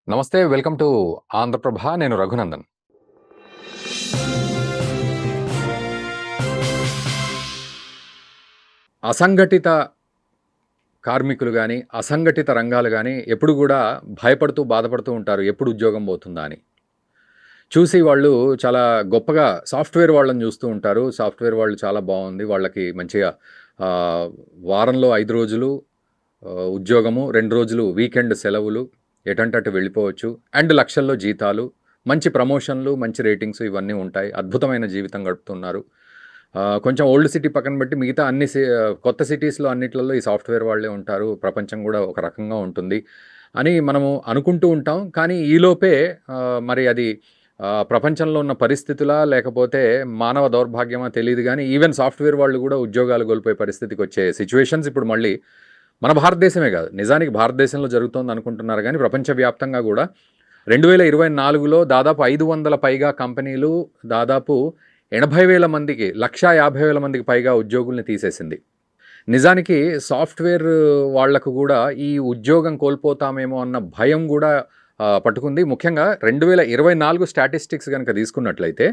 నమస్తే. Welcome to Andhra Prabha. నేను రఘునందన్. అసంఘటిత కార్మికులు గానీ, అసంఘటిత రంగాలు గానీ ఎప్పుడు గూడా భయపడుతూ, బాధపడుతూ ఉంటారు. ఎప్పుడు ఉద్యోగం పోతుందా అని. చూసి వాళ్ళు చాలా గొప్పగా సాఫ్ట్‌వేర్ వాళ్ళని జూస్తూ ఉంటారు. సాఫ్ట్‌వేర్ వాళ్ళు చాలా బావుంది. వాళ్ళకి మంచిగా వారంలో 5 రోజులు ఉద్యోగము, 2 రోజులు వీకెండ్ సెలవులు, ఎటంటే అటు వెళ్ళిపోవచ్చు. అండ్ లక్షల్లో జీతాలు, మంచి ప్రమోషన్‌లు, మంచి రేటింగ్స్ ఇవన్నీ ఉంటాయి. అద్భుతమైన జీవితం గడుపుతున్నారు. కొంచెం ఓల్డ్ సిటీ పక్కన పెట్టి మిగతా అన్ని కొత్త సిటీస్‌లో అన్నిట్లలో ఈ సాఫ్ట్‌వేర్ వాళ్ళే ఉంటారు. ప్రపంచం గూడా ఒక రకంగా ఉంటుంది అని మనము అనుకుంటూ ఉంటాం. కానీ ఈలోపే మరి అది ప్రపంచంలో ఉన్న పరిస్థితులా లేకపోతే మానవ దౌర్భాగ్యమా తెలీదు గానీ ఈవెన్ సాఫ్ట్‌వేర్ వాళ్ళు గూడా ఉద్యోగాలు కోల్పోయే పరిస్థితికొచ్చే సిట్యుయేషన్స్ ఇప్పుడు మళ్ళీ మన భారతదేశమే కాదు, నిజానికి భారతదేశంలో జరుగుతోంది అనుకుంటున్నారు కానీ ప్రపంచవ్యాప్తంగా కూడా 2024లో దాదాపు 500 పైగా కంపెనీలు దాదాపు 80,000 మందికి 150,000 మందికి పైగా ఉద్యోగుల్ని తీసేసింది. నిజానికి సాఫ్ట్‌వేర్ వాళ్లకు కూడా ఈ ఉద్యోగం కోల్పోతామేమో అన్న భయం కూడా పట్టుకుంది. ముఖ్యంగా 2024 స్టాటిస్టిక్స్ గనక తీసుకున్నట్లయితే,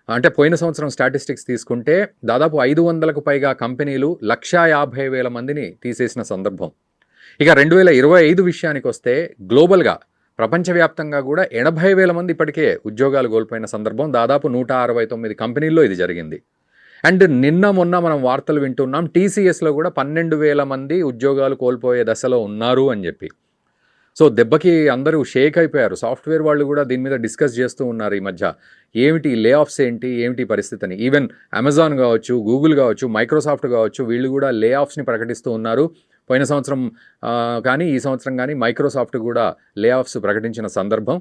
అంటే పోయిన సంవత్సరం స్టాటిస్టిక్స్ తీసుకుంటే దాదాపు 500కు పైగా కంపెనీలు 150,000 మందిని తీసేసిన సందర్భం. ఇక 2025 విషయానికి వస్తే గ్లోబల్గా ప్రపంచవ్యాప్తంగా కూడా 80,000 మంది ఇప్పటికే ఉద్యోగాలు కోల్పోయిన సందర్భం. దాదాపు 169 కంపెనీల్లో ఇది జరిగింది. అండ్ నిన్న మొన్న మనం వార్తలు వింటున్నాం, టీసీఎస్లో కూడా 12,000 మంది ఉద్యోగాలు కోల్పోయే దశలో ఉన్నారు అని చెప్పి. సో దెబ్బకి అందరూ షేక్ అయిపోయారు. సాఫ్ట్‌వేర్ వాళ్ళు కూడా దీని మీద డిస్కస్ చేస్తూ ఉన్నారు ఈ మధ్య. ఏమిటి లే ఆఫ్స్ ఏంటి, ఏమిటి పరిస్థితి అని. ఈవెన్ అమెజాన్ కావచ్చు, గూగుల్ కావచ్చు, మైక్రోసాఫ్ట్ కావచ్చు, వీళ్ళు కూడా లే ఆఫ్స్ని ప్రకటిస్తూ ఉన్నారు. పోయిన సంవత్సరం కానీ ఈ సంవత్సరం కానీ మైక్రోసాఫ్ట్ కూడా లే ఆఫ్స్ ప్రకటించిన సందర్భం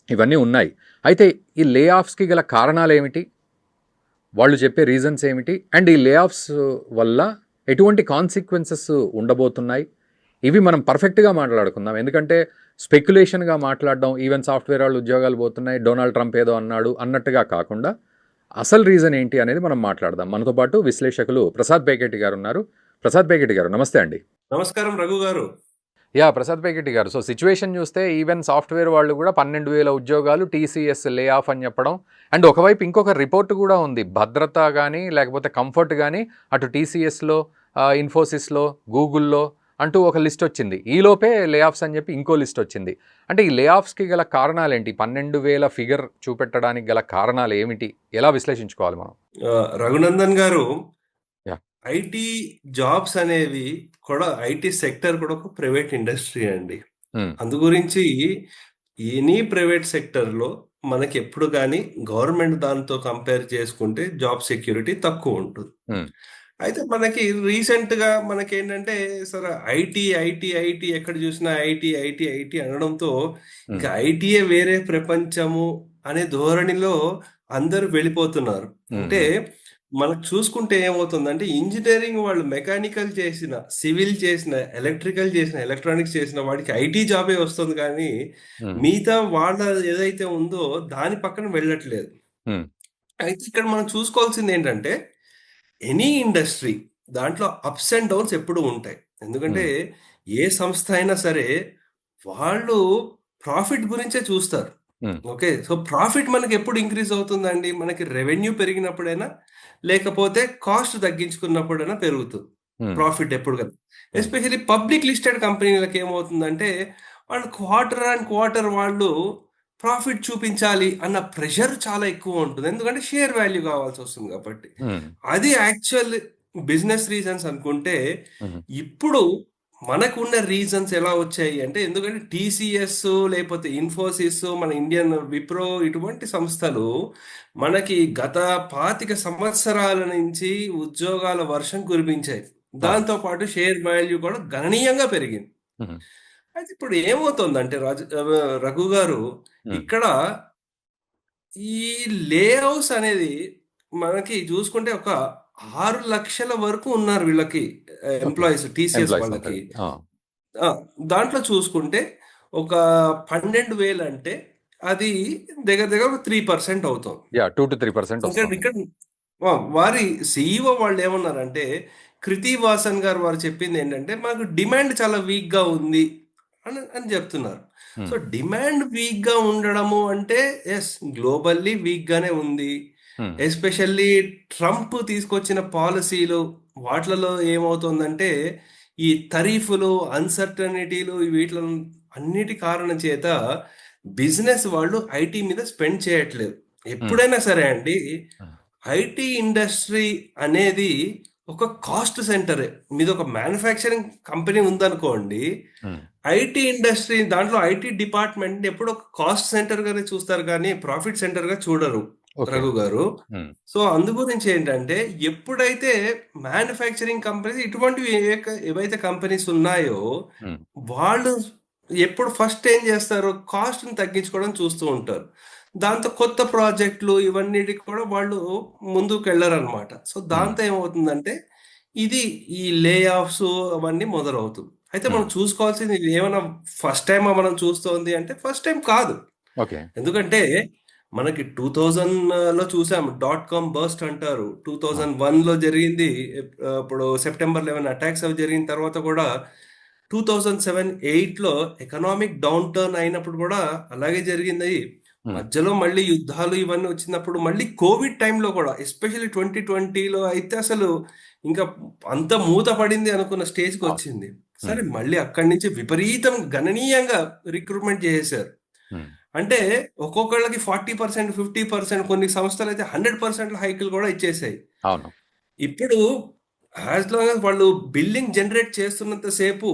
ఇవన్నీ ఉన్నాయి. అయితే ఈ లే ఆఫ్స్కి గల కారణాలు ఏమిటి, వాళ్ళు చెప్పే రీజన్స్ ఏమిటి, అండ్ ఈ లే ఆఫ్స్ వల్ల ఎటువంటి కాన్సిక్వెన్సెస్ ఉండబోతున్నాయి, ఇవి మనం పర్ఫెక్ట్గా మాట్లాడుకుందాం. ఎందుకంటే స్పెక్యులేషన్గా మాట్లాడడం, ఈవెన్ సాఫ్ట్‌వేర్ వాళ్ళు ఉద్యోగాలు పోతున్నాయి, డొనాల్డ్ ట్రంప్ ఏదో అన్నాడు అన్నట్టుగా కాకుండా అసలు రీజన్ ఏంటి అనేది మనం మాట్లాడదాం. మనతో పాటు విశ్లేషకులు ప్రసాద్ పేకెట్టి గారు ఉన్నారు. ప్రసాద్ పేకెట్టి గారు నమస్తే అండి. నమస్కారం రఘు గారు. ప్రసాద్ పేకెట్టి గారు, సో సిచ్యువేషన్ చూస్తే ఈవెన్ సాఫ్ట్‌వేర్ వాళ్ళు కూడా 12,000 ఉద్యోగాలు టీసీఎస్ లే ఆఫ్ అని చెప్పడం. అండ్ ఒకవైపు ఇంకొక రిపోర్ట్ కూడా ఉంది, భద్రత కానీ లేకపోతే కంఫర్ట్ కానీ అటు టీసీఎస్లో, ఇన్ఫోసిస్లో, గూగుల్లో అంటూ ఒక లిస్ట్ వచ్చింది. ఈలోపే లే ఆఫ్స్ అని చెప్పి ఇంకో లిస్ట్ వచ్చింది. అంటే ఈ లే ఆఫ్స్కి గల కారణాలు ఏంటి, 12,000 ఫిగర్ చూపెట్టడానికి గల కారణాలు ఏమిటి, ఎలా విశ్లేషించుకోవాలి మనం? రఘునందన్ గారు, యా ఐటీ జాబ్స్ అనేవి కూడా, ఐటీ సెక్టర్ కూడా ఒక ప్రైవేట్ ఇండస్ట్రీ అండి. అందు గురించి ఎనీ ప్రైవేట్ సెక్టర్లో మనకి ఎప్పుడు కానీ గవర్నమెంట్ దాంతో కంపేర్ చేసుకుంటే జాబ్ సెక్యూరిటీ తక్కువ ఉంటుంది. అయితే మనకి రీసెంట్‌గా మనకేంటంటే సరే ఐటీ, ఐటీ, ఐటీ ఎక్కడ చూసినా ఐటీ, ఐటీ, ఐటీ అనడంతో ఇంకా ఐటీయే వేరే ప్రపంచము అనే ధోరణిలో అందరూ వెళ్ళిపోతున్నారు. అంటే మనకు చూసుకుంటే ఏమవుతుందంటే ఇంజినీరింగ్ వాళ్ళు మెకానికల్ చేసిన, సివిల్ చేసిన, ఎలక్ట్రికల్ చేసిన, ఎలక్ట్రానిక్స్ చేసిన వాడికి ఐటీ జాబే వస్తుంది కానీ మిగతా వాళ్ళ ఏదైతే ఉందో దాని పక్కన వెళ్ళట్లేదు. అయితే ఇక్కడ మనం చూసుకోవాల్సింది ఏంటంటే ఎనీ ఇండస్ట్రీ దాంట్లో అప్స్ అండ్ డౌన్స్ ఎప్పుడూ ఉంటాయి. ఎందుకంటే ఏ సంస్థ అయినా సరే వాళ్ళు ప్రాఫిట్ గురించే చూస్తారు. ఓకే. సో ప్రాఫిట్ మనకి ఎప్పుడు ఇంక్రీజ్ అవుతుందండి? మనకి రెవెన్యూ పెరిగినప్పుడైనా, లేకపోతే కాస్ట్ తగ్గించుకున్నప్పుడైనా పెరుగుతుంది ప్రాఫిట్ ఎప్పుడు కదా. ఎస్పెషల్లీ పబ్లిక్ లిస్టెడ్ కంపెనీలకు ఏమవుతుందంటే వాళ్ళు క్వార్టర్ అండ్ క్వార్టర్ వాళ్ళు ప్రాఫిట్ చూపించాలి అన్న ప్రెషర్ చాలా ఎక్కువ ఉంటుంది. ఎందుకంటే షేర్ వాల్యూ కావాల్సి వస్తుంది కాబట్టి. అది యాక్చువల్ బిజినెస్ రీజన్స్ అనుకుంటే, ఇప్పుడు మనకున్న రీజన్స్ ఎలా వచ్చాయి అంటే, ఎందుకంటే టీసీఎస్ లేకపోతే ఇన్ఫోసిస్, మన ఇండియన్ విప్రో ఇటువంటి సంస్థలు మనకి గత 25 సంవత్సరాల నుంచి ఉద్యోగాల వర్షం కురిపించాయి. దాంతో పాటు షేర్ వాల్యూ కూడా గణనీయంగా పెరిగింది. అయితే ఇప్పుడు ఏమవుతుందంటే రఘు గారు, ఇక్కడ ఈ లేఅవుట్స్ అనేది మనకి చూసుకుంటే ఒక 6 లక్షల వరకు ఉన్నారు వీళ్ళకి ఎంప్లాయీస్, టీసీఎస్ వాళ్ళకి. దాంట్లో చూసుకుంటే ఒక 12,000 అంటే అది దగ్గర దగ్గర ఒక 3% అవుతుంది. 2-3% ఇక్కడ వారి సిఇఓ వాళ్ళు ఏమన్నారంటే, కృతి వాసన్ గారు వారు చెప్పింది ఏంటంటే, మాకు డిమాండ్ చాలా వీక్ గా ఉంది అని చెప్తున్నారు. హ్మ్. సో డిమాండ్ వీక్ గా ఉండడము అంటే ఎస్, గ్లోబల్లీ వీక్ గానే ఉంది. హ్మ్. ఎస్పెషల్లీ ట్రంప్ తీసుకొచ్చిన పాలసీలు వాటిలలో ఏమవుతుందంటే ఈ తరీఫులు, అన్సర్టనిటీలు, వీటిలో అన్నిటి కారణం చేత బిజినెస్ వాళ్ళు ఐటీ మీద స్పెండ్ చేయట్లేదు. హ్మ్. ఎప్పుడైనా సరే అండి, హ్మ్. ఐటీ ఇండస్ట్రీ అనేది ఒక కాస్ట్ సెంటరే. మీది ఒక మ్యానుఫ్యాక్చరింగ్ కంపెనీ ఉందనుకోండి, హ్మ్. ఐటీ ఇండస్ట్రీ దాంట్లో ఐటీ డిపార్ట్మెంట్ ఎప్పుడు ఒక కాస్ట్ సెంటర్ గానే చూస్తారు, కానీ ప్రాఫిట్ సెంటర్ గా చూడరు ఓకే. రఘు గారు. హ్మ్. సో అందు గురించి ఏంటంటే, ఎప్పుడైతే మ్యానుఫ్యాక్చరింగ్ కంపెనీస్ ఇటువంటివి ఏవైతే కంపెనీస్ ఉన్నాయో హ్మ్. వాళ్ళు ఎప్పుడు ఫస్ట్ ఏం చేస్తారు, కాస్ట్ని తగ్గించుకోవడం చూస్తూ ఉంటారు. దాంతో కొత్త ప్రాజెక్టులు ఇవన్నిటికి కూడా వాళ్ళు ముందుకు వెళ్ళరనమాట. సో హ్మ్. దాంతో ఏమవుతుందంటే ఇది ఈ లే ఆఫ్స్ అవన్నీ మొదలవుతుంది. అయితే మనం హ్మ్. చూసుకోవాల్సింది, ఇది ఏమైనా ఫస్ట్ టైమా మనం చూస్తోంది అంటే ఫస్ట్ టైం కాదు. ఓకే. ఎందుకంటే మనకి 2000లో చూసాం, డాట్ కామ్ బర్స్ట్ అంటారు. ఆ! 2001లో జరిగింది. ఇప్పుడు సెప్టెంబర్ 11 అటాక్స్ అవి జరిగిన తర్వాత కూడా 2007-8లో ఎకనామిక్ డౌన్ టర్న్ అయినప్పుడు కూడా అలాగే జరిగింది. హ్మ్. మధ్యలో మళ్ళీ యుద్ధాలు ఇవన్నీ వచ్చినప్పుడు, మళ్ళీ కోవిడ్ టైంలో కూడా, ఎస్పెషల్లీ 2020లో అయితే అసలు ఇంకా అంత మూత పడింది అనుకున్న స్టేజ్కి అవును. వచ్చింది. హ్మ్. సరే, మళ్ళీ అక్కడి నుంచి విపరీతం గణనీయంగా రిక్రూట్మెంట్ చేసేశారు. హ్మ్. అంటే ఒక్కొక్కళ్ళకి 40%, 50%, కొన్ని సంస్థలు అయితే 100% హైకులు కూడా ఇచ్చేసాయి. అవును. ఇప్పుడు యాజ్ లాంగ్ as వాళ్ళు బిల్లింగ్ జనరేట్ చేస్తున్నంత సేపు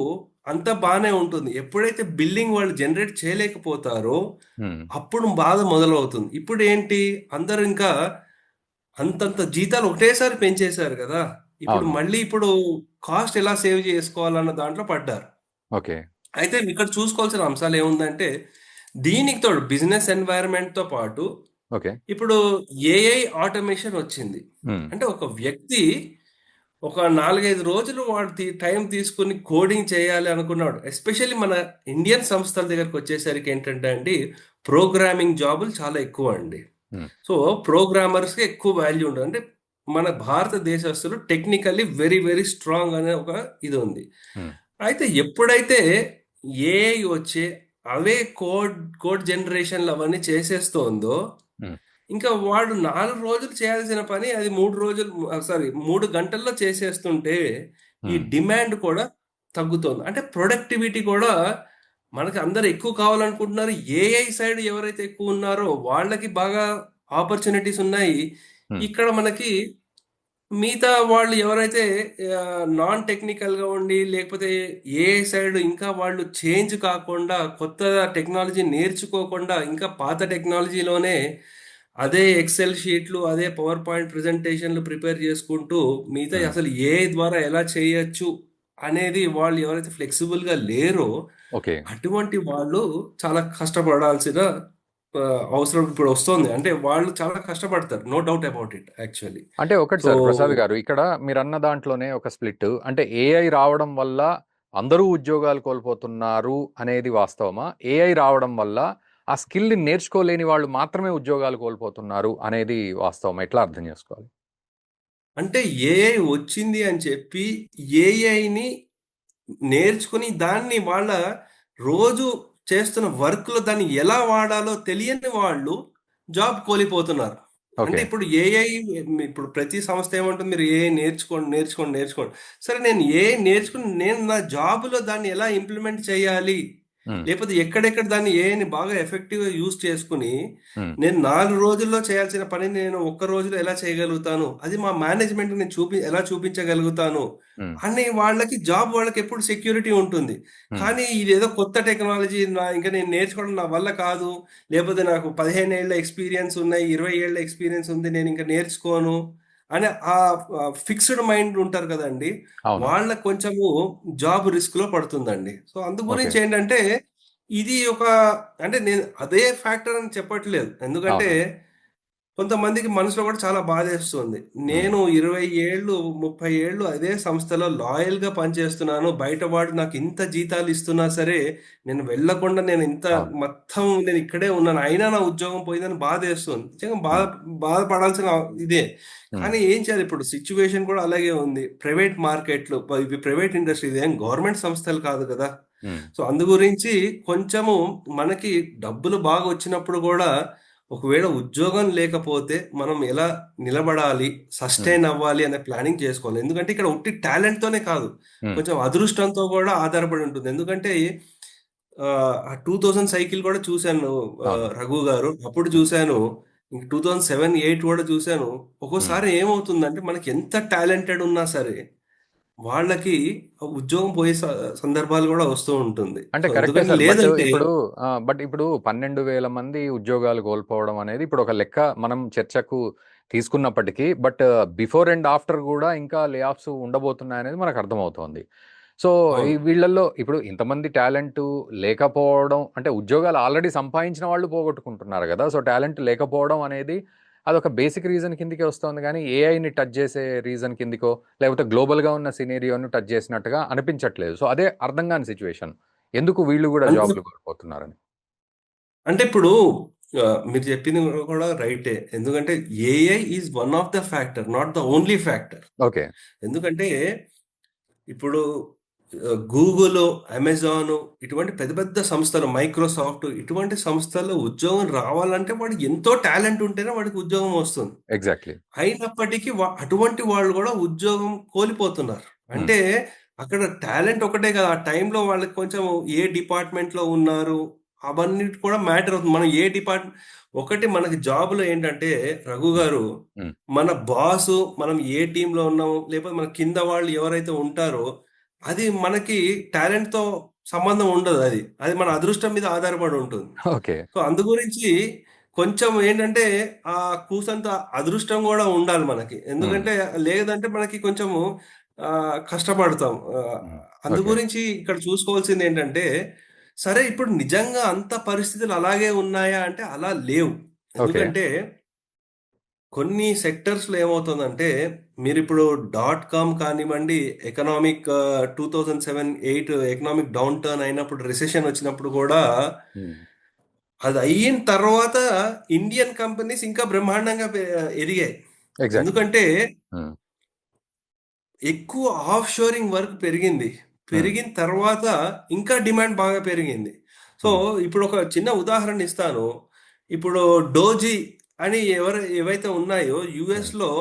అంతా బాగానే ఉంటుంది. ఎప్పుడైతే బిల్లింగ్ వాళ్ళు జనరేట్ చేయలేకపోతారో హ్మ్. అప్పుడు బాధ మొదలవుతుంది. ఇప్పుడు ఏంటి, అందరూ ఇంకా అంతంత జీతాలు ఒకటేసారి పెంచేశారు కదా. ఇప్పుడు అవును. మళ్ళీ ఇప్పుడు కాస్ట్ ఎలా సేవ్ చేసుకోవాలన్న దాంట్లో పడ్డారు. ఓకే. అయితే ఇక్కడ చూసుకోవాల్సిన అంశాలు ఏముందంటే, దీనికి తోడు బిజినెస్ ఎన్వైరన్మెంట్తో పాటు ఓకే. ఇప్పుడు ఏఐ ఆటోమేషన్ వచ్చింది. హ్మ్. అంటే ఒక వ్యక్తి ఒక 4-5 రోజులు వాడు టైం తీసుకుని కోడింగ్ చేయాలి అనుకున్నాడు. ఎస్పెషల్లీ మన ఇండియన్ సంస్థల దగ్గరకు వచ్చేసరికి ఏంటంటే అండి, ప్రోగ్రామింగ్ జాబులు చాలా ఎక్కువ అండి. హ్మ్. సో ప్రోగ్రామర్స్కి ఎక్కువ వాల్యూ ఉండదు. అంటే మన భారతదేశస్తులు టెక్నికల్లీ వెరీ వెరీ స్ట్రాంగ్ అనే ఒక ఇది ఉంది. హ్మ్. అయితే ఎప్పుడైతే ఏఐ వచ్చి అవే కోడ్ కోడ్ జనరేషన్లు అవన్నీ చేసేస్తోందో, హ్మ్. ఇంకా వాడు 4 రోజులు చేయాల్సిన పని అది 3 రోజులు, సారీ 3 గంటల్లో చేసేస్తుంటే ఈ హ్మ్. డిమాండ్ కూడా తగ్గుతోంది. అంటే ప్రొడక్టివిటీ కూడా మనకి అందరు ఎక్కువ కావాలనుకుంటున్నారు. ఏఐ సైడ్ ఎవరైతే ఎక్కువ ఉన్నారో వాళ్ళకి బాగా ఆపర్చునిటీస్ ఉన్నాయి. హ్మ్. ఇక్కడ మనకి మిగతా వాళ్ళు ఎవరైతే నాన్ టెక్నికల్‌గా ఉండి, లేకపోతే ఏఐ సైడ్ ఇంకా వాళ్ళు చేంజ్ కాకుండా, కొత్త టెక్నాలజీ నేర్చుకోకుండా, ఇంకా పాత టెక్నాలజీలోనే అదే ఎక్సెల్ షీట్లు, అదే పవర్ పాయింట్ ప్రెజెంటేషన్‌లు ప్రిపేర్ చేసుకుంటూ, మిగతాయి హ్మ్. అసలు ఏఐ ద్వారా ఎలా చేయొచ్చు అనేది వాళ్ళు ఎవరైతే ఫ్లెక్సిబుల్‌గా లేరో, ఓకే. అటువంటి వాళ్ళు చాలా కష్టపడాల్సిన అవసరం ఇప్పుడు వస్తోంది. అంటే వాళ్ళు చాలా కష్టపడతారు. No doubt about it actually. అంటే ఒకటి సో సార్ ప్రసాద్ గారు, ఇక్కడ మీరన్న దాంట్లోనే ఒక స్ప్లిట్. అంటే ఏఐ రావడం వల్ల అందరూ ఉద్యోగాలు కోల్పోతున్నారు అనేది వాస్తవమా? ఏఐ రావడం వల్ల ఆ స్కిల్‌ని నేర్చుకోలేని వాళ్ళు మాత్రమే ఉద్యోగాలు కోల్పోతున్నారు అనేది వాస్తవమా? ఎట్లా అర్థం చేసుకోవాలి? అంటే ఏఐ వచ్చింది అని చెప్పి ఏఐని నేర్చుకుని దాన్ని వాళ్ళ రోజు చేస్తున్న వర్క్‌లో దాన్ని ఎలా వాడాలో తెలియని వాళ్ళు జాబ్ కోల్పోతున్నారు. అంటే ఓకే. ఇప్పుడు ఏఐ, ఇప్పుడు ప్రతి సంస్థ ఏమంటుంది, మీరు ఏఐ నేర్చుకోండి, నేర్చుకోండి, నేర్చుకోండి. సరే, నేను ఏఐ నేర్చుకుని నేను నా జాబ్‌లో దాన్ని ఎలా ఇంప్లిమెంట్ చేయాలి? హ్మ్. లేకపోతే ఎక్కడెక్కడ దాన్ని ఏఐని బాగా ఎఫెక్టివ్‌గా యూజ్ చేసుకొని, హ్మ్. నేను 4 రోజుల్లో చేయాల్సిన పనిని నేను ఒక్క రోజులో ఎలా చేయగలుగుతాను? అది మా మేనేజ్‌మెంట్‌కి నేను ఎలా చూపించగలుగుతాను? హ్మ్. అని వాళ్ళకి జాబ్, వాళ్ళకి ఎప్పుడు సెక్యూరిటీ ఉంటుంది. హ్మ్. కానీ ఇదేదో కొత్త టెక్నాలజీ ఇంకా నేను నేర్చుకోవడం నా వల్ల కాదు. లేకపోతే నాకు 15 ఏళ్ల ఎక్స్‌పీరియన్స్ ఉన్నాయి, 20 ఏళ్ల ఎక్స్‌పీరియన్స్ ఉంది, నేను ఇంకా నేర్చుకోను అనే ఫిక్స్డ్ మైండ్ ఉంటారు కదండీ! అవును. వాళ్ళకి కొంచెము జాబ్ రిస్క్‌లో పడుతుందండి. సో అందు ఓకే. గురించి ఏంటంటే ఇది ఒక, అంటే నేను అదే ఫ్యాక్టర్ అని చెప్పట్లేదు. ఎందుకంటే అవును. కొంతమందికి మనసులో కూడా చాలా బాధేస్తుంది. హ్మ్. నేను 20 ఏళ్ళు, 30 ఏళ్ళు అదే సంస్థలో లాయల్‌గా పనిచేస్తున్నాను. బయట వాడు నాకు ఇంత జీతాలు ఇస్తున్నా సరే, నేను వెళ్ళకుండా నేను ఇంత అవును. మొత్తం నేను ఇక్కడే ఉన్నాను. అయినా నా ఉద్యోగం పోయిందని బాధేస్తుంది. నిజంగా హ్మ్. బాధపడాల్సిన ఇదే. హ్మ్. కానీ ఏం చేయాలి, ఇప్పుడు సిట్యుయేషన్ కూడా అలాగే ఉంది. ప్రైవేట్ మార్కెట్‌లో ఇవి ప్రైవేట్ ఇండస్ట్రీ, ఇదేం గవర్నమెంట్ సంస్థలు కాదు కదా! హ్మ్. సో అందు గురించి కొంచెము మనకి డబ్బులు బాగా వచ్చినప్పుడు కూడా ఒకవేళ ఉద్యోగం లేకపోతే మనం ఎలా నిలబడాలి, హ్మ్. సస్టైన్ అవ్వాలి అనే ప్లానింగ్ చేసుకోవాలి. ఎందుకంటే ఇక్కడ ఉట్టి టాలెంట్ తోనే కాదు, హ్మ్. కొంచెం అదృష్టంతో కూడా ఆధారపడి ఉంటుంది. ఎందుకంటే ఆ 2000 సైకిల్ కూడా చూశాను అవును. రఘు గారు. అప్పుడు హ్మ్. చూశాను. 2007-8 కూడా చూశాను. హ్మ్. ఒక్కోసారి ఏమవుతుందంటే మనకి ఎంత టాలెంటెడ్ ఉన్నా సరే వాళ్ళకి ఉద్యోగం పోయే సందర్భాలు కూడా వస్తూ ఉంటుంది. అంటే సో కరెక్టే ఎందుకని సార్. లేదంటే బట్ ఇప్పుడు 12,000 మంది ఉద్యోగాలు కోల్పోవడం అనేది ఇప్పుడు ఒక లెక్క మనం చర్చకు తీసుకున్నప్పటికీ, బట్ బిఫోర్ అండ్ ఆఫ్టర్ గూడా ఇంకా లే ఆఫ్స్ ఉండబోతున్నాయనేది మనకు అర్థమవుతోంది. సో, ఈ అవును. వీళ్ళల్లో ఇప్పుడు ఇంతమంది టాలెంటు లేకపోవడం అంటే ఉద్యోగాలు ఆల్రెడీ సంపాదించిన వాళ్ళు పోగొట్టుకుంటున్నారు గదా! సో, టాలెంట్ లేకపోవడం అనేది అదొక బేసిక్ రీజన్ కిందకే వస్తోంది గానీ, ఏఐని టచ్ చేసే రీజన్ కిందకో, లేకపోతే గ్లోబల్‌గా ఉన్న సినారియోని టచ్ చేసినట్టుగా అనిపించట్లేదు. సో, అదే అర్థం గాని సిట్యుయేషన్. ఎందుకు వీళ్ళు గూడా అంటే జాబ్‌లు కోల్పోతున్నారని? అంటే ఇప్పుడు మీరు చెప్పింది కూడా రైటే. ఎందుకంటే AI is one of the factor, not the only factor. Okay. ఎందుకంటే ఇప్పుడు గూగుల్, అమెజాన్ ఇటువంటి పెద్ద పెద్ద సంస్థలు, మైక్రోసాఫ్ట్ ఇటువంటి సంస్థల్లో ఉద్యోగం రావాలంటే వాడికి ఎంతో టాలెంట్ ఉంటేనే వాడికి ఉద్యోగం వస్తుంది. ఎగ్జాక్ట్‌లీ. అయినప్పటికీ అటువంటి వాళ్ళు కూడా ఉద్యోగం కోల్పోతున్నారు. హ్మ్. అంటే అక్కడ టాలెంట్ ఒకటే కదా, ఆ టైంలో వాళ్ళకి కొంచెం ఏ డిపార్ట్మెంట్లో ఉన్నారు అవన్నీ కూడా మ్యాటర్ అవుతుంది. మనం ఏ డిపార్ట్మెంట్, ఒకటి మనకి జాబ్లో ఏంటంటే రఘు హ్మ్. గారు, హ్మ్. మన బాసు మనం ఏ టీంలో ఉన్నాము, లేకపోతే మన కింద వాళ్ళు ఎవరైతే ఉంటారో అది మనకి టాలెంట్తో సంబంధం ఉండదు. అది అది మన హ్మ్. అదృష్టం మీద ఆధారపడి ఉంటుంది. ఓకే. సో అందు గురించి కొంచెం ఏంటంటే ఆ కూసంత అదృష్టం కూడా ఉండాలి మనకి. హ్మ్. ఎందుకంటే లేదంటే మనకి కొంచెము కష్టపడతాం. హ్మ్. అందు ఓకే. గురించి ఇక్కడ చూసుకోవాల్సింది ఏంటంటే, సరే ఇప్పుడు నిజంగా అంత పరిస్థితులు అలాగే ఉన్నాయా అంటే అలా లేవు. ఓకే. ఎందుకంటే కొన్ని సెక్టర్స్‌లో ఏమవుతుందంటే, మీరిప్పుడు డాట్ కామ్ కానివ్వండి, ఎకనామిక్ 2007, 8 ఎకనామిక్ డౌన్ టర్న్ అయినప్పుడు, రిసెషన్ వచ్చినప్పుడు కూడా హ్మ్. అది అయిన తర్వాత ఇండియన్ కంపెనీస్ ఇంకా బ్రహ్మాండంగా ఎదిగాయి. ఎగ్జాక్ట్‌లీ. ఎందుకంటే హ్మ్. ఎక్కువ ఆఫ్ షోరింగ్ వర్క్ పెరిగింది. హ్మ్. పెరిగిన తర్వాత ఇంకా డిమాండ్ బాగా పెరిగింది. సో, హ్మ్. ఇప్పుడు ఒక చిన్న ఉదాహరణ ఇస్తాను. ఇప్పుడు డోజీ అని ఏవైతే ఉన్నాయో హ్మ్. యూఎస్‌లో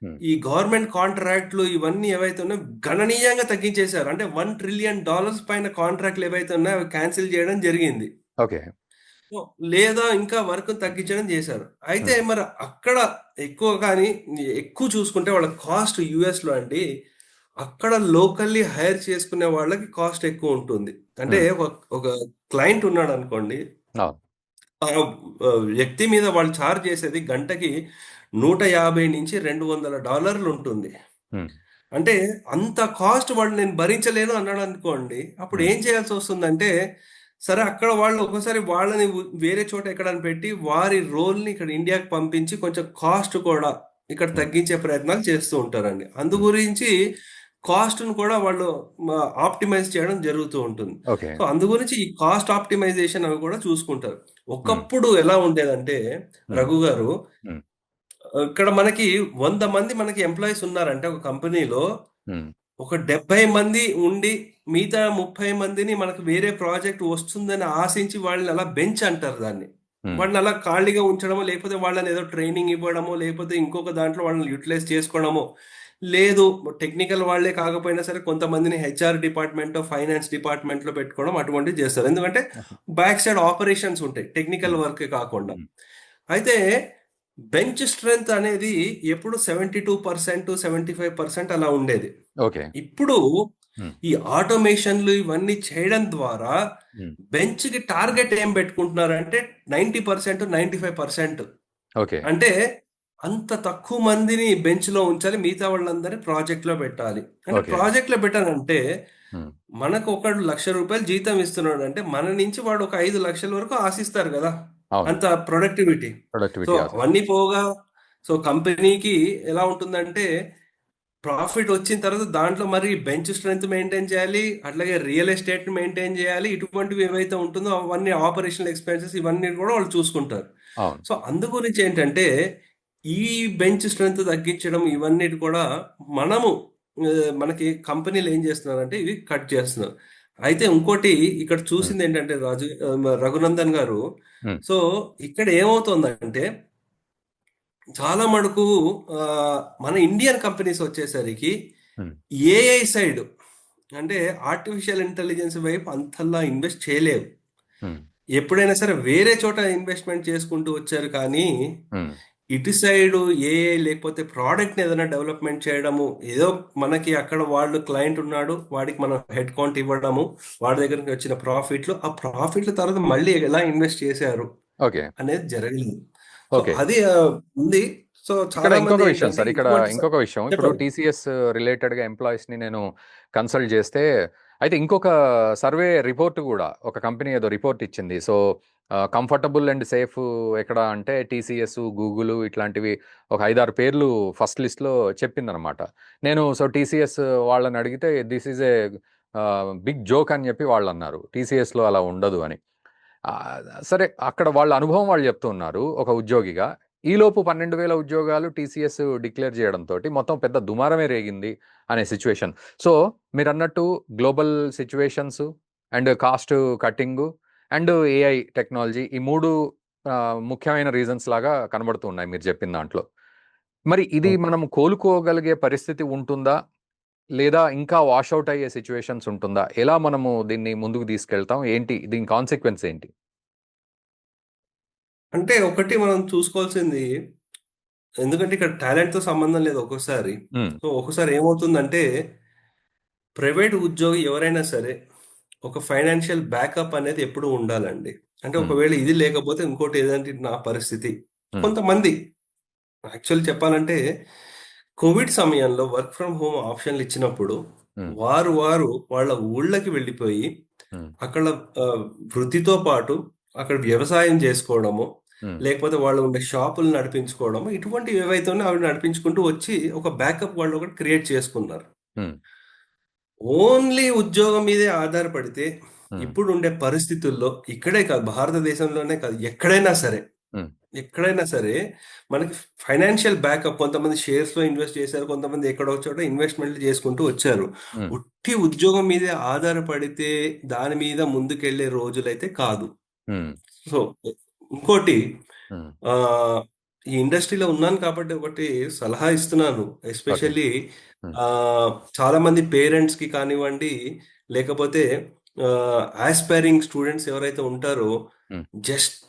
హ్మ్. ఈ గవర్నమెంట్ కాంట్రాక్ట్‌లు ఇవన్నీ ఏవైతే ఉన్నాయో గణనీయంగా తగ్గించేశారు. అంటే $1 ట్రిలియన్ పైన కాంట్రాక్ట్‌లు ఏవైతే ఉన్నాయో అవి క్యాన్సిల్ చేయడం జరిగింది. ఓకే. సో, లేదా ఇంకా వర్క్ తగ్గించడం చేశారు. అయితే హ్మ్. మరి అక్కడ ఎక్కువ కానీ ఎక్కువ చూసుకుంటే వాళ్ళ కాస్ట్ యూఎస్‌లో అండి. అక్కడ లోకల్లీ హైర్ చేసుకునే వాళ్ళకి కాస్ట్ ఎక్కువ ఉంటుంది. అంటే హ్మ్. ఒక క్లయింట్ ఉన్నాడనుకోండి. అవును. ఆ వ్యక్తి మీద వాళ్ళు చార్జ్ చేసేది గంటకి $150-200 ఉంటుంది. హ్మ్. అంటే అంత కాస్ట్ వాళ్ళు నేను భరించలేను అన్నాడనుకోండి. అప్పుడు హ్మ్. ఏం చేయాల్సొస్తుందంటే, సరే అక్కడ వాళ్ళు ఒక్కోసారి వాళ్ళని వేరే చోట ఎక్కడైనా పెట్టి, వారి రోల్‌ని ఇక్కడ ఇండియాకి పంపించి కొంచెం కాస్ట్ కూడా ఇక్కడ హ్మ్. తగ్గించే ప్రయత్నాలు చేస్తూ ఉంటారండి. అందు హ్మ్. గురించి కాస్ట్‌ని కూడా వాళ్ళు ఆప్టిమైజ్ చేయడం జరుగుతూ ఉంటుంది. ఓకే. సో, అందు గురించి ఈ కాస్ట్ ఆప్టిమైజేషన్ అవి కూడా చూసుకుంటారు. హ్మ్. ఒకప్పుడు ఎలా ఉండేదంటే హ్మ్. రఘు గారు, హ్మ్. ఇక్కడ మనకి 100 మంది మనకి ఎంప్లాయీస్ ఉన్నారంటే ఒక కంపెనీలో హ్మ్. ఒక 70 మంది ఉండి, మిగతా 30 మందిని మనకు వేరే ప్రాజెక్ట్ వస్తుందని ఆశించి వాళ్ళని అలా బెంచ్ అంటారు దాన్ని. హ్మ్. వాళ్ళని అలా ఖాళీగా ఉంచడమో, లేకపోతే వాళ్ళని ఏదో ట్రైనింగ్ ఇవ్వడమో, లేకపోతే ఇంకొక దాంట్లో వాళ్ళని యుటిలైజ్ చేసుకోవడమో, లేదు టెక్నికల్ వాళ్ళే కాకపోయినా సరే కొంతమందిని హెచ్ఆర్ డిపార్ట్మెంటో, ఫైనాన్స్ డిపార్ట్మెంట్‌లో పెట్టుకోవడం అటువంటివి చేస్తారు. ఎందుకంటే ఓకే. బ్యాక్ సైడ్ ఆపరేషన్స్ ఉంటాయి. టెక్నికల్ హ్మ్. వర్కే కాకుండా. హ్మ్. అయితే బెంచ్ స్ట్రెంత్ అనేది ఎప్పుడు 72%, 75% అలా ఉండేది. ఓకే. ఇప్పుడు హ్మ్. ఈ ఆటోమేషన్‌లు ఇవన్నీ చేయడం ద్వారా హ్మ్. బెంచ్‌కి టార్గెట్ ఏం పెట్టుకుంటున్నారంటే 90%, 95%. ఓకే. అంటే అంత తక్కువ మందిని బెంచ్‌లో ఉంచాలి. మిగతా వాళ్ళందరిని ప్రాజెక్ట్‌లో పెట్టాలి. అంటే ఓకే. ప్రాజెక్ట్‌లో పెట్టాలంటే హ్మ్. మనకు ఒకడు ₹1,00,000 జీతం ఇస్తున్నాడంటే మన నుంచి వాడు ఒక 5,00,000 వరకు ఆశిస్తారు గదా! అవును. అంత ప్రొడక్టివిటీ. So productivity aspect. అవన్నీ పోగా సో కంపెనీకి ఎలా ఉంటుందంటే ప్రాఫిట్ వచ్చిన తర్వాత దాంట్లో మరి బెంచ్ స్ట్రెంత్ మెయింటైన్ చేయాలి. అట్లాగే రియల్ ఎస్టేట్ మెయింటైన్ చేయాలి. ఇటువంటివి ఏవైతే ఉంటుందో అవన్నీ ఆపరేషనల్ ఎక్స్‌పెన్సెస్ ఇవన్నీ కూడా వాళ్ళు చూసుకుంటారు. అవును. సో అందు గురించి ఏంటంటే ఈ బెంచ్ స్ట్రెంత్ తగ్గించడం ఇవన్నిటి కూడా మనము మనకి కంపెనీలు ఏం చేస్తున్నారంటే ఇవి కట్ చేస్తున్నారు. అయితే ఇంకోటి ఇక్కడ హ్మ్. చూసింది ఏంటంటే రఘునందన్ గారు, హ్మ్. సో ఇక్కడ ఏమవుతుందంటే చాలా మటుకు ఆ, మన ఇండియన్ కంపెనీస్ వచ్చేసరికి హ్మ్. ఏఐ సైడ్, అంటే ఆర్టిఫిషియల్ ఇంటెలిజెన్స్ వైపు అంతలా ఇన్వెస్ట్ చేయలేవు. హ్మ్. ఎప్పుడైనా సరే వేరే చోట ఇన్వెస్ట్మెంట్ చేసుకుంటూ వచ్చారు, కానీ హ్మ్. ఇటు సైడ్ ఏఐ లేకపోతే ప్రోడక్ట్ని ఏదైనా డెవలప్మెంట్ చేయడము, ఏదో మనకి అక్కడ వాళ్ళు క్లయింట్ ఉన్నాడు, వాడికి మనం హెడ్ కౌంట్ ఇవ్వడము, వాడి దగ్గర నుంచి వచ్చిన ప్రాఫిట్లు, ఆ ప్రాఫిట్ల తర్వాత మళ్ళీ ఎలా ఇన్వెస్ట్ చేశారు ఓకే. అనేది జరగలేదు. So okay. అది ఉంది. సో ఇక్కడ చాలా మంది ఇంకొక విషయం ఏంటంటే సార్. ఇక్కడ ఇటువంటి ఇంకొక విషయం. ఇప్పుడు చెప్పండి. టీసీఎస్ రిలేటెడ్‌గా ఎంప్లాయీస్‌ని నేను కన్సల్ట్ చేస్తే, అయితే ఇంకొక సర్వే రిపోర్ట్ గూడా ఒక కంపెనీ ఏదో రిపోర్ట్ ఇచ్చింది. సో, కంఫర్టబుల్ అండ్ సేఫ్ ఎక్కడ అంటే టీసీఎస్, గూగుల్ ఇట్లాంటివి ఒక 5, 6 పేర్లు ఫస్ట్ లిస్ట్‌లో చెప్పిందనమాట. నేను సో, టీసీఎస్ వాళ్ళని అడిగితే this is a big joke అని చెప్పి వాళ్ళన్నారు. టీసీఎస్‌లో అలా ఉండదు అని. సరే అక్కడ వాళ్ళ అనుభవం వాళ్ళు చెప్తూ ఉన్నారు ఒక ఉద్యోగిగా. ఈలోపు 12,000 ఉద్యోగాలు టీసీఎస్ డిక్లేర్ చేయడంతోటి మొత్తం పెద్ద దుమారమే రేగింది అనే సిట్యుయేషన్. సో, మీరన్నట్టు global situations and cost cutting and AI technology ఈ 3 ముఖ్యమైన రీజన్స్ లాగా కనబడుతూ ఉన్నాయి మీరు చెప్పిన దాంట్లో. మరి ఇది మనం కోలుకోగలిగే పరిస్థితి ఉంటుందా? లేదా ఇంకా వాష్ ఔట్ అయ్యే సిట్యుయేషన్స్ ఉంటుందా? ఎలా మనము దీన్ని ముందుకు తీసుకెళ్తాం? ఏంటి దీని కాన్సీక్వెన్స్ ఏంటి? అంటే ఒకటి మనం చూసుకోవాల్సింది, ఎందుకంటే ఇక్కడ టాలెంట్ తో సంబంధం లేదు ఒక్కోసారి. హ్మ్. సో ఒక్కోసారి ఏమవుతుందంటే ప్రైవేట్ ఉద్యోగి ఎవరైనా సరే ఒక ఫైనాన్షియల్ బ్యాకప్ అనేది ఎప్పుడూ ఉండాలండి. అంటే హ్మ్. ఒకవేళ ఇది లేకపోతే ఇంకోటి ఏదంటే నా పరిస్థితి. హ్మ్. కొంతమంది యాక్చువల్ చెప్పాలంటే కోవిడ్ సమయంలో వర్క్ ఫ్రమ్ హోమ్ ఆప్షన్లు ఇచ్చినప్పుడు హ్మ్. వారు వాళ్ళ ఊళ్ళకి వెళ్ళిపోయి హ్మ్. అక్కడ ఆ, వృత్తితో పాటు అక్కడ వ్యవసాయం చేసుకోవడము, హ్మ్. లేకపోతే వాళ్ళు ఉండే షాపులు నడిపించుకోవడము, ఇటువంటివి ఏవైతే ఉన్నాయో అవి నడిపించుకుంటూ వచ్చి ఒక బ్యాకప్ వాళ్ళు ఒకటి క్రియేట్ చేసుకున్నారు. హ్మ్. ఓన్లీ ఉద్యోగం మీదే ఆధారపడితే హ్మ్. ఇప్పుడు ఉండే పరిస్థితుల్లో ఇక్కడే కాదు, భారతదేశంలోనే కాదు, ఎక్కడైనా సరే, హ్మ్. ఎక్కడైనా సరే మనకి ఫైనాన్షియల్ బ్యాకప్, కొంతమంది షేర్స్ లో ఇన్వెస్ట్ చేశారు, కొంతమంది ఎక్కడో చోట ఇన్వెస్ట్మెంట్లు చేసుకుంటూ వచ్చారు. హ్మ్. ఉట్టి ఉద్యోగం మీదే ఆధారపడితే దాని మీద ముందుకెళ్లే రోజులైతే కాదు. హ్మ్. సో ఇంకోటి, హ్మ్. ఆ, ఈ ఇండస్ట్రీలో ఉన్నాను కాబట్టి ఒకటి సలహా ఇస్తున్నాను. ఓకే. ఎస్పెషల్లీ హ్మ్. చాలా మంది పేరెంట్స్ కి కానివ్వండి, లేకపోతే ఆస్పైరింగ్ స్టూడెంట్స్ ఎవరైతే ఉంటారో, హ్మ్. జస్ట్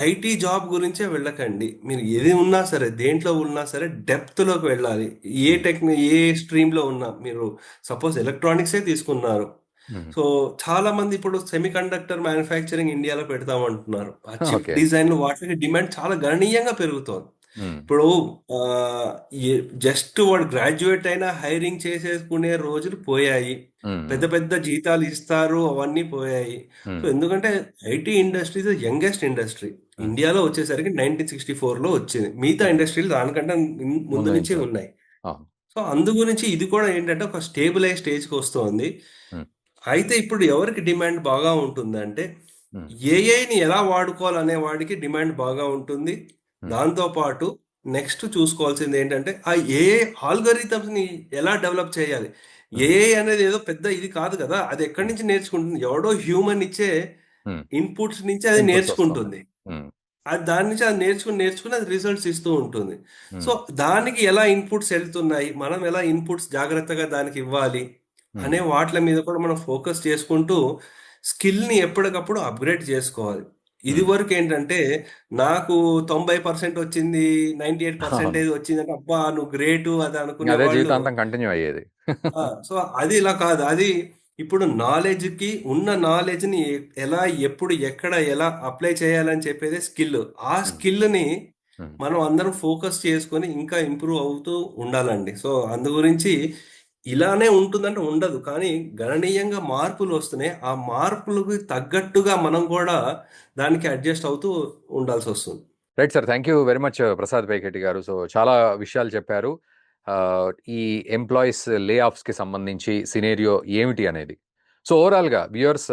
ఐటీ జాబ్ గురించే వెళ్ళకండి. మీరు హ్మ్. ఏది ఉన్నా సరే, దేంట్లో ఉన్నా సరే డెప్త్ లోకి వెళ్ళాలి. హ్మ్. ఏ స్ట్రీమ్ లో ఉన్నా, మీరు సపోజ్ ఎలక్ట్రానిక్సే తీసుకున్నారు, హ్మ్. సో చాలా మంది ఇప్పుడు సెమీ కండక్టర్ మ్యానుఫ్యాక్చరింగ్ ఇండియాలో పెడతామంటున్నారు. ఆ చిప్ ఓకే. డిజైన్ వాటికి డిమాండ్ చాలా గణనీయంగా పెరుగుతోంది. హ్మ్. ఇప్పుడు ఆ, జస్ట్ వాడు గ్రాడ్యుయేట్ అయినా హైరింగ్ చేసేసుకునే రోజులు పోయాయి. హ్మ్. పెద్ద హ్మ్. పెద్ద జీతాలు ఇస్తారు, అవన్నీ పోయాయి. సో హ్మ్. ఎందుకంటే IT industry is youngest industry. హ్మ్. ఇండియాలో వచ్చేసరికి 1964లో వచ్చింది. మిగతా హ్మ్. ఇండస్ట్రీలు దానికంటే ముందు ముందు నుంచే నుంచే ఉంది. ఉన్నాయి. అవును. సో అందు గురించి ఇది కూడా ఏంటంటే ఒక స్టేబుల్ అయ్యే స్టేజ్కి వస్తుంది. హ్మ్. అయితే ఇప్పుడు ఎవరికి డిమాండ్ బాగా ఉంటుందంటే హ్మ్. ఏఐని ఎలా వాడుకోవాలనే వాడికి డిమాండ్ బాగా ఉంటుంది. హ్మ్. దాంతో పాటు నెక్స్ట్ చూసుకోవాల్సింది ఏంటంటే ఆ ఏఐ ఆల్గరిథమ్స్ ని ఎలా డెవలప్ చేయాలి. హ్మ్. ఏఐ అనేది ఏదో పెద్ద ఇది కాదు కదా, అది ఎక్కడి హ్మ్. నుంచి నేర్చుకుంటుంది? ఎవడో హ్యూమన్ ఇచ్చే హ్మ్. ఇన్పుట్స్ నుంచి అది ఇన్‌పుట్స్ వస్తున్నాయి. నేర్చుకుంటుంది. హ్మ్. అది దాని నుంచి అది నేర్చుకుని అది రిజల్ట్స్ ఇస్తూ ఉంటుంది. సో హ్మ్. దానికి ఎలా ఇన్పుట్స్ వెళ్తున్నాయి, మనం ఎలా ఇన్పుట్స్ జాగ్రత్తగా దానికి ఇవ్వాలి హ్మ్. అనే వాటి మీద కూడా మనం ఫోకస్ చేసుకుంటూ స్కిల్ని ఎప్పటికప్పుడు అప్గ్రేడ్ చేసుకోవాలి. ఇది హ్మ్. వరకు ఏంటంటే నాకు 90% వచ్చింది, 98 అవును. పర్సెంటేజ్ వచ్చింది అంటే అబ్బా నువ్వు గ్రేటు అది అనుకునే అదే వాళ్ళు. జీవితాంతం కంటిన్యూ అయ్యేది. సో అది ఇలా కాదు. అది ఇప్పుడు నాలెడ్జ్‌కి ఉన్న నాలెడ్జ్‌ని ఎలా, ఎప్పుడు, ఎక్కడ, ఎలా అప్లై చేయాలని చెప్పేదే స్కిల్. ఆ హ్మ్. స్కిల్‌ని హ్మ్. మనం అందరం ఫోకస్ చేసుకొని ఇంకా ఇంప్రూవ్ అవుతూ ఉండాలండి. సో అందు గురించి ఇలానే ఉంటుందంటే ఉండదు. కానీ గణనీయంగా మార్పులు వస్తున్నాయి. ఆ మార్పులకు తగ్గట్టుగా మనం కూడా దానికి అడ్జస్ట్ అవుతూ ఉండాల్సొస్తుంది. Right sir. Thank you very much Prasad పైకెట్టి గారు. సో, చాలా విషయాలు చెప్పారు. ఈ ఎంప్లాయీస్ లే ఆఫ్స్‌కి సంబంధించి సినారియో ఏమిటి అనేది. సో, ఓవరాల్‌గా వ్యూయర్స్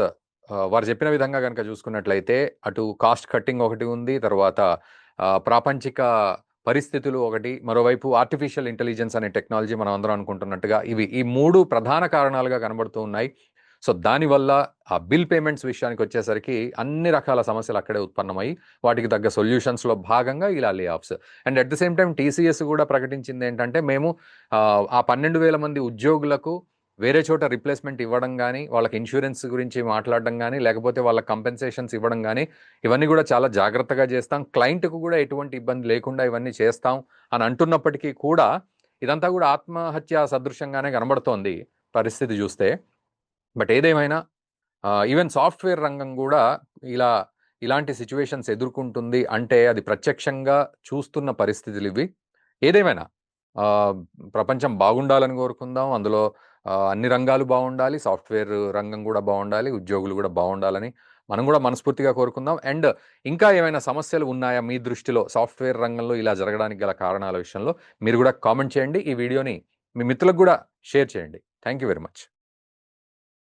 వారు చెప్పిన విధంగా గనక చూసుకున్నట్లయితే అటు కాస్ట్ కట్టింగ్ ఒకటి ఉంది. తర్వాత ప్రాపంచిక పరిస్థితులు ఒకటి. మరోవైపు ఆర్టిఫిషియల్ ఇంటెలిజెన్స్ అనే టెక్నాలజీ మనం అందరం అనుకుంటున్నట్టుగా ఈ 3 ప్రధాన కారణాలుగా కనబడుతూ ఉన్నాయి. సో దానివల్ల ఆ బిల్ పేమెంట్స్ విషయానికి వచ్చేసరికి అన్ని రకాల సమస్యలు అక్కడే ఉత్పన్నమై వాటికి తగ్గ సొల్యూషన్స్లో భాగంగా ఇలా లే offs. And at the same time TCS కూడా ప్రకటించింది ఏంటంటే మేము ఆ 12,000 మంది ఉద్యోగులకు వేరే చోట రిప్లేస్మెంట్ ఇవ్వడం కానీ, వాళ్ళకి ఇన్సూరెన్స్ గురించి మాట్లాడడం కానీ, లేకపోతే వాళ్ళ కంపెన్సేషన్స్ ఇవ్వడం కానీ, ఇవన్నీ కూడా చాలా జాగ్రత్తగా చేస్తాం, క్లయింట్కు కూడా ఎటువంటి ఇబ్బంది లేకుండా ఇవన్నీ చేస్తాం అని అంటున్నప్పటికీ కూడా ఇదంతా కూడా ఆత్మహత్య సదృశంగానే కనబడుతోంది పరిస్థితి చూస్తే. బట్ ఏదేమైనా ఈవెన్ సాఫ్ట్వేర్ రంగం కూడా ఇలాంటి సిచ్యువేషన్స్ ఎదుర్కొంటుంది అంటే అది ప్రత్యక్షంగా చూస్తున్న పరిస్థితులు ఇవి. ఏదేమైనా ప్రపంచం బాగుండాలని కోరుకుందాం. అందులో అన్ని రంగాలు బాగుండాలి, సాఫ్ట్వేర్ రంగం కూడా బాగుండాలి, ఉద్యోగులు కూడా బాగుండాలని మనం కూడా మనస్ఫూర్తిగా కోరుకుందాం. అండ్ ఇంకా ఏమైనా సమస్యలు ఉన్నాయా మీ దృష్టిలో సాఫ్ట్వేర్ రంగంలో ఇలా జరగడానికి గల కారణాల విషయంలో మీరు కూడా కామెంట్ చేయండి. ఈ వీడియోని మీ మిత్రులకు కూడా షేర్ చేయండి. Thank you very much.